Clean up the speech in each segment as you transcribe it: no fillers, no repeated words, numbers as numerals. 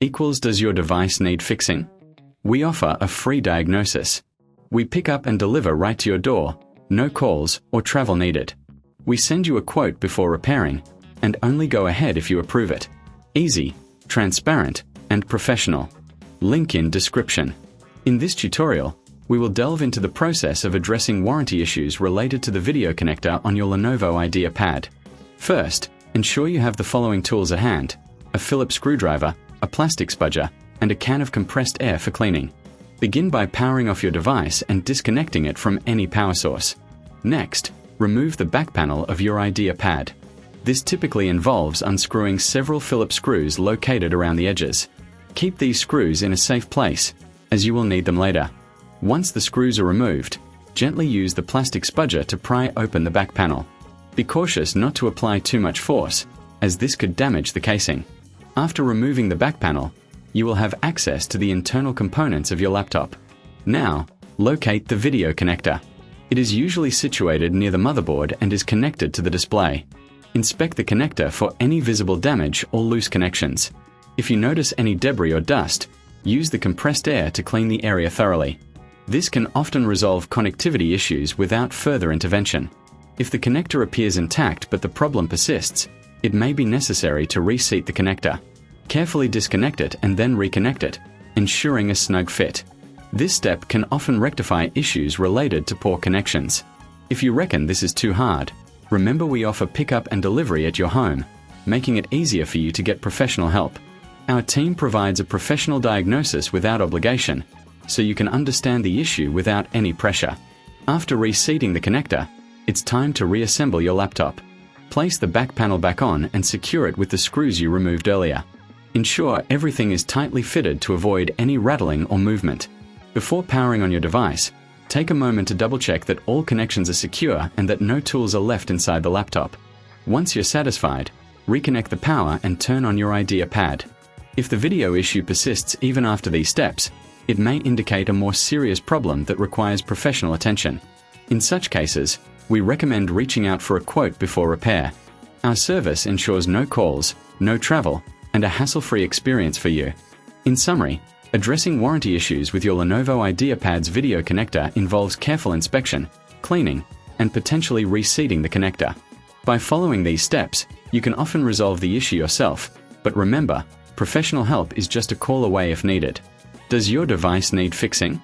equals does your device need fixing? We offer a free diagnosis. We pick up and deliver right to your door, no calls or travel needed. We send you a quote before repairing, and only go ahead if you approve it. Easy, transparent, and professional. Link in description. In this tutorial, we will delve into the process of addressing warranty issues related to the video connector on your Lenovo IdeaPad. First, ensure you have the following tools at hand: a Phillips screwdriver, a plastic spudger, and a can of compressed air for cleaning. Begin by powering off your device and disconnecting it from any power source. Next, remove the back panel of your IdeaPad. This typically involves unscrewing several Phillips screws located around the edges. Keep these screws in a safe place, as you will need them later. Once the screws are removed, gently use the plastic spudger to pry open the back panel. Be cautious not to apply too much force, as this could damage the casing. After removing the back panel, you will have access to the internal components of your laptop. Now, locate the video connector. It is usually situated near the motherboard and is connected to the display. Inspect the connector for any visible damage or loose connections. If you notice any debris or dust, use the compressed air to clean the area thoroughly. This can often resolve connectivity issues without further intervention. If the connector appears intact but the problem persists, it may be necessary to reseat the connector. Carefully disconnect it and then reconnect it, ensuring a snug fit. This step can often rectify issues related to poor connections. If you reckon this is too hard, remember we offer pickup and delivery at your home, making it easier for you to get professional help. Our team provides a professional diagnosis without obligation, so you can understand the issue without any pressure. After reseating the connector, it's time to reassemble your laptop. Place the back panel back on and secure it with the screws you removed earlier. Ensure everything is tightly fitted to avoid any rattling or movement. Before powering on your device, take a moment to double-check that all connections are secure and that no tools are left inside the laptop. Once you're satisfied, reconnect the power and turn on your IdeaPad. If the video issue persists even after these steps, it may indicate a more serious problem that requires professional attention. In such cases, we recommend reaching out for a quote before repair. Our service ensures no calls, no travel, and a hassle-free experience for you. In summary, addressing warranty issues with your Lenovo IdeaPad's video connector involves careful inspection, cleaning, and potentially reseating the connector. By following these steps, you can often resolve the issue yourself, but remember, professional help is just a call away if needed. Does your device need fixing?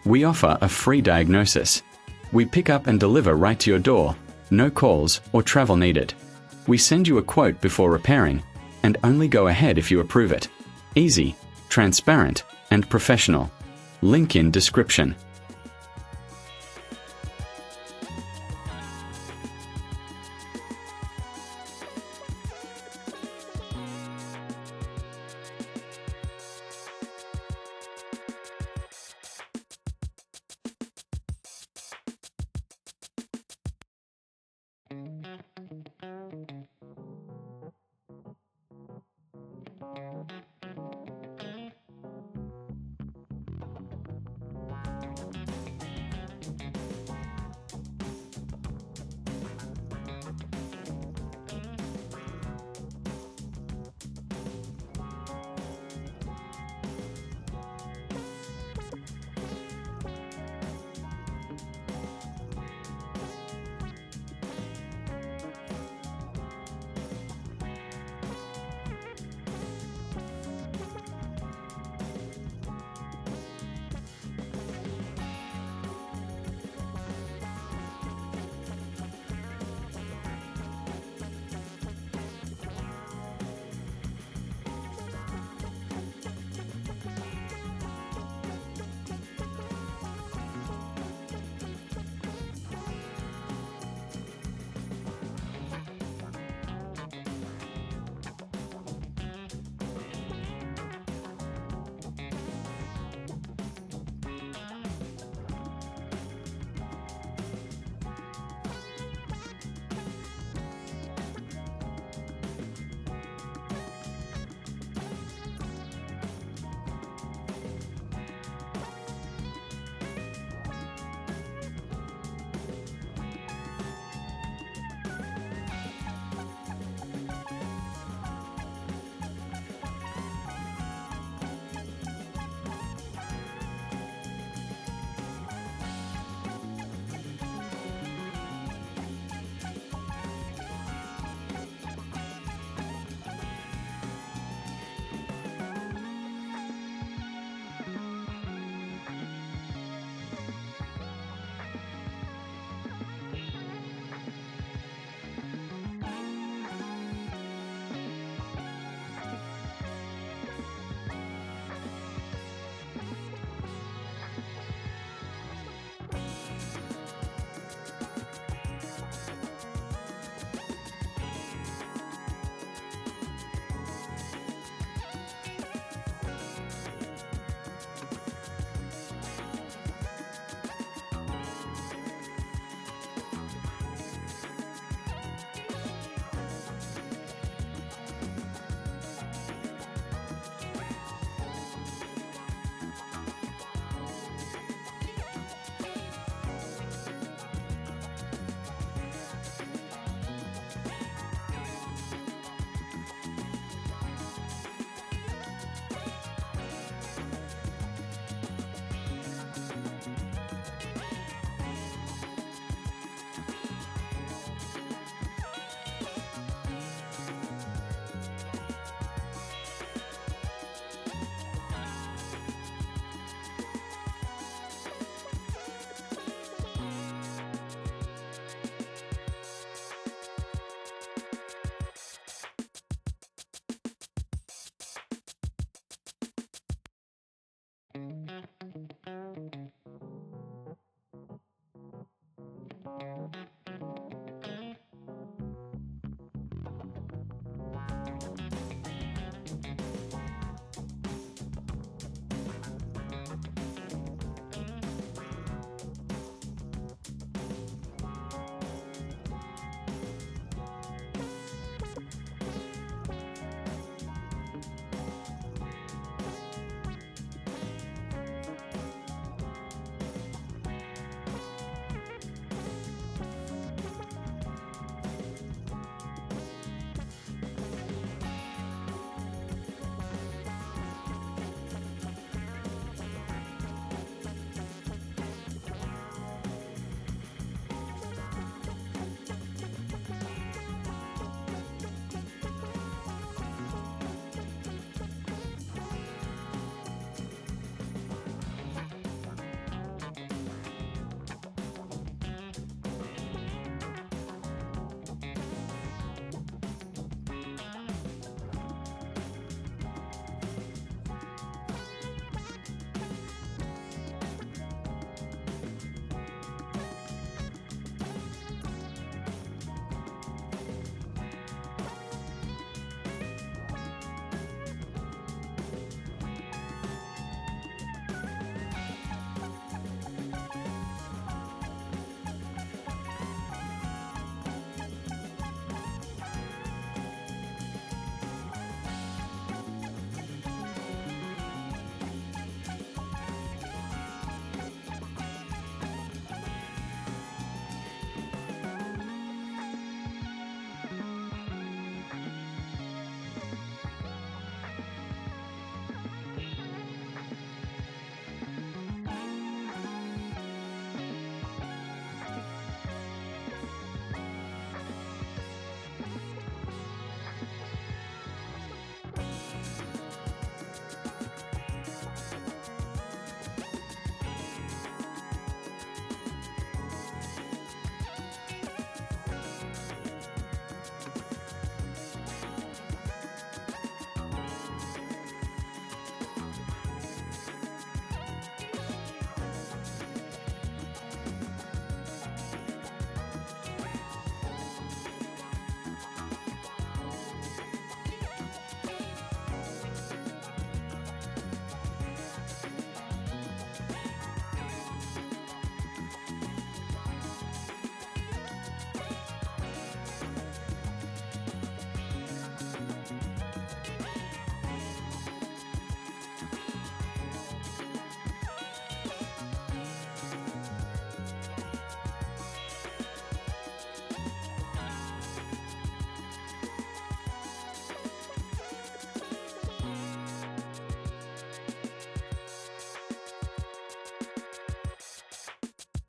We offer a free diagnosis. We pick up and deliver right to your door, no calls or travel needed. We send you a quote before repairing, and only go ahead if you approve it. Easy, transparent, and professional. Link in description.